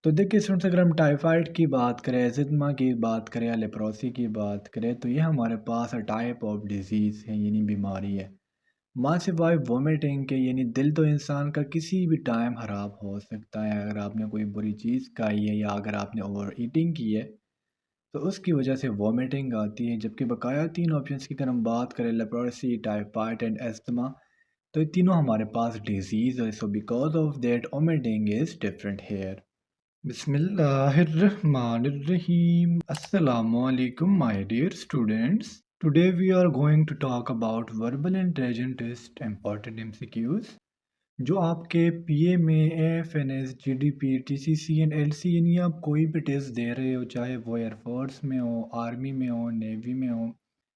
تو دیکھیے اسٹوڈنٹس، اگر ہم ٹائیفائڈ کی بات کریں، ازدما کی بات کریں یا لیپروسی کی بات کریں تو یہ ہمارے پاس ٹائپ آف ڈیزیز ہے، یعنی بیماری ہے۔ ماں سے بائی وومیٹنگ کے یعنی دل تو انسان کا کسی بھی ٹائم خراب ہو سکتا ہے اگر آپ نے کوئی بری چیز کھائی ہے یا اگر آپ نے اوور ایٹنگ کی ہے تو اس کی وجہ سے وومیٹنگ آتی ہے۔ جبکہ بقایا تین آپشنس کی اگر ہم بات کریں، لیپروسی، ٹائیفائڈ اینڈ ایستما، تو یہ تینوں ہمارے پاس ڈیزیز ہے۔ So because of that vomiting is different here. بسم اللہ الرحمن الرحیم۔ السلام علیکم my dear students. Today we are going to talk about verbal intelligence test important MCQs جو آپ کے پی اے میں A F N S G D P T C C N L C یعنی آپ کوئی بھی ٹیسٹ دے رہے ہو، چاہے وہ ایئر فورس میں ہو، آرمی میں ہو، نیوی میں ہو،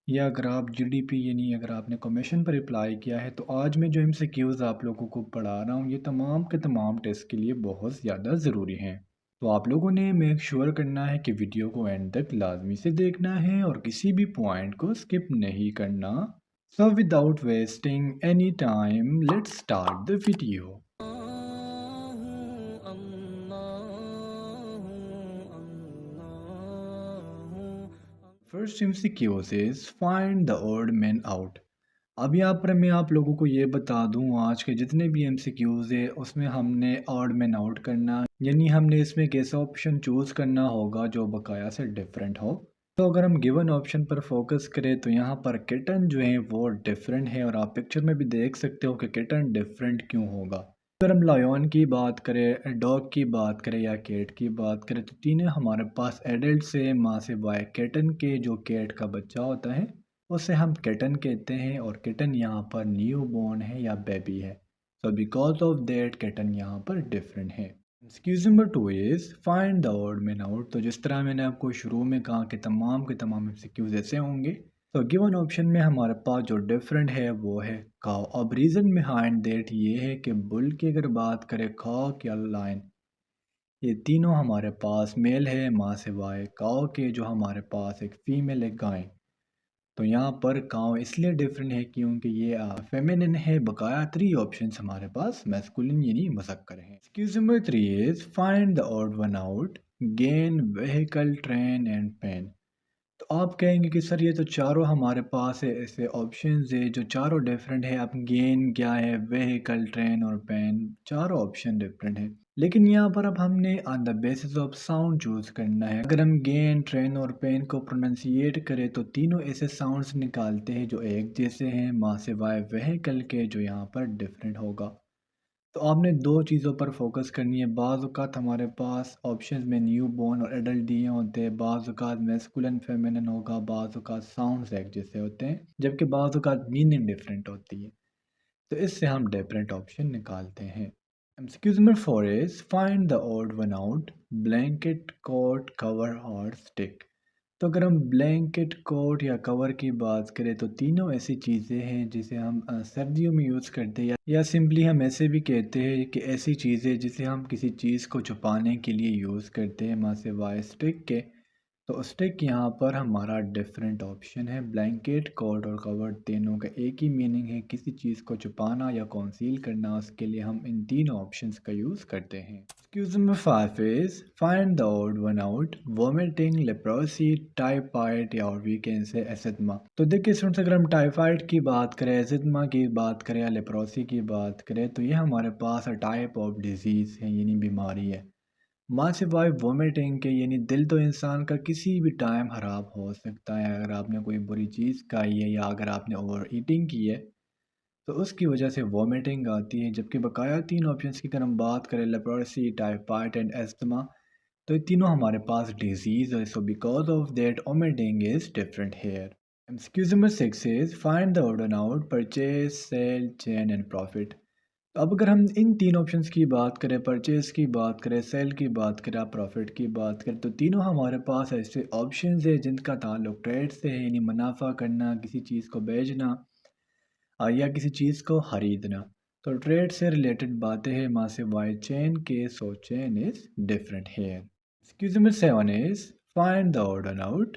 یا اگر آپ جی ڈی پی یعنی اگر آپ نے کمیشن پر اپلائی کیا ہے، تو آج میں جو ایم سی کیوز آپ لوگوں کو پڑھا رہا ہوں یہ تمام کے تمام ٹیسٹ کے لیے بہت زیادہ ضروری ہیں۔ تو آپ لوگوں نے میک شور کرنا ہے کہ ویڈیو کو اینڈ تک لازمی سے دیکھنا ہے اور کسی بھی پوائنٹ کو سکپ نہیں کرنا۔ So without wasting any time, let's start the video. First MCQ is find the odd man out. اب یہاں پر میں آپ لوگوں کو یہ بتا دوں، آج کے جتنے بھی ایم سی کیوز ہے اس میں ہم نے آڈ مین آؤٹ کرنا، یعنی ہم نے اس میں ایک ایسا آپشن چوز کرنا ہوگا جو بقایا سے ڈیفرنٹ ہو۔ تو اگر ہم گیون آپشن پر فوکس کریں تو یہاں پر کٹن جو ہیں وہ ڈیفرنٹ ہے، اور آپ پکچر میں بھی دیکھ سکتے ہو کہ کٹن ڈیفرنٹ کیوں ہوگا۔ اگر ہم لائن کی بات کریں، ڈاگ کی بات کریں یا کیٹ کی بات کریں تو تینوں ہمارے پاس ایڈلٹ سے ماں سے بائے کیٹن کے جو کیٹ کا بچہ ہوتا ہے اسے ہم کٹن کہتے ہیں، اور کٹن یہاں پر نیو بورن ہے یا بیبی ہے۔ سو بیکاز آف دیٹ کٹن یہاں پر ڈفرینٹ ہے۔ Excuse number 2 is find the odd man out. تو جس طرح میں نے آپ کو شروع میں کہا کہ تمام کے تمام ایکسکیوز ایسے ہوں گے، تو گیون آپشن میں ہمارے پاس جو ڈفرینٹ ہے وہ ہے کاؤ۔ اب ریزن بہائنڈ دیٹ یہ ہے کہ بل کی اگر بات کرے، کاؤ یا لائن، یہ تینوں ہمارے پاس میل ہے ماں سے وائے۔ کاؤ کے جو ہمارے پاس ایک فیمیل ہے گائے، تو یہاں پر کاؤ اس لیے ڈیفرنٹ ہے کیونکہ یہ فیمینن ہے۔ بقایا 3 آپشنز ہمارے پاس میسکولن یعنی مذکر ہیں۔ Excuse number 3 is find the odd one out, gain, vehicle, train and pen. تو آپ کہیں گے کہ سر یہ تو چاروں ہمارے پاس ہے ایسے آپشنز ہے جو چاروں ڈیفرنٹ ہے، اب گین کیا ہے، وہیکل، ٹرین اور پین، چاروں آپشن ڈیفرنٹ ہے، لیکن یہاں پر اب ہم نے on the basis of sound choose کرنا ہے۔ اگر ہم گین، ٹرین اور پین کو پروننسیٹ کریں تو تینوں ایسے ساؤنڈز نکالتے ہیں جو ایک جیسے ہیں، ماں سوائے وہیکل کے جو یہاں پر ڈیفرنٹ ہوگا۔ تو آپ نے 2 چیزوں پر فوکس کرنی ہے۔ بعض اوقات ہمارے پاس آپشنز میں نیو بورن اور ایڈلٹ دیے ہوتے ہیں، بعض اوقات میسکولن فیمینن ہوگا، بعض اوقات ساؤنڈز ایک جیسے ہوتے ہیں، جبکہ بعض اوقات میننگ ڈیفرنٹ ہوتی ہے۔ تو اس سے ہم ڈیفرنٹ آپشن نکالتے ہیں۔ Excuse number 4 is find the odd one out, blanket, coat, cover اور اسٹک۔ تو اگر ہم بلینکٹ، کوٹ یا کور کی بات کریں تو تینوں ایسی چیزیں ہیں جسے ہم سردیوں میں یوز کرتے ہیں، یا سمپلی ہم ایسے بھی کہتے ہیں کہ ایسی چیزیں جسے ہم کسی چیز کو چھپانے کے لیے یوز کرتے ہیں ماں سے وائے اسٹک کے۔ تو اسٹک یہاں پر ہمارا ڈیفرنٹ آپشن ہے۔ بلینکٹ، کوٹ اور کور تینوں کا ایک ہی میننگ ہے، کسی چیز کو چھپانا یا کنسیل کرنا، اس کے لیے ہم ان تینوں آپشنز کا یوز کرتے ہیں۔ Excuse number 5 is find the odd one out، vomiting، leprosy, typhoid یا اور ویکین سے ایسدما۔ تو دیکھیے اسٹوڈنٹس، اگر ہم ٹائیفائڈ کی بات کریں، ایسدما کی بات کریں یا لیپروسی کی بات کریں تو یہ ہمارے پاس ٹائپ آف ڈیزیز ہے، یعنی بیماری ہے۔ ماں سے بائی وومیٹنگ کے یعنی دل تو انسان کا کسی بھی ٹائم خراب ہو سکتا ہے اگر آپ نے کوئی بری چیز کھائی ہے یا اگر آپ نے اوور ایٹنگ کی ہے تو اس کی وجہ سے وومیٹنگ آتی ہے۔ جبکہ بقایا 3 آپشنس کی اگر ہم بات کریں، لیپروسی، ٹائیفائڈ اینڈ ایستما، تو یہ تینوں ہمارے پاس ڈیزیز ہے۔ So because of that vomiting is different here. Excuse number 6 is find the odd one out, purchase, sale, chain and profit. اب اگر ہم ان 3 آپشنس کی بات کریں، پرچیز کی بات کریں، سیل کی بات کریں، پروفٹ کی بات کریں، تو تینوں ہمارے پاس ایسے آپشنز ہیں جن کا تعلق ٹریڈ سے ہے، یعنی منافع کرنا، کسی چیز کو بیچنا یا کسی چیز کو خریدنا۔ تو ٹریڈ سے ریلیٹڈ باتیں ہیں ماں سے بائی چین کے، so chain is different here. Excuse number 7 is find the odd one out,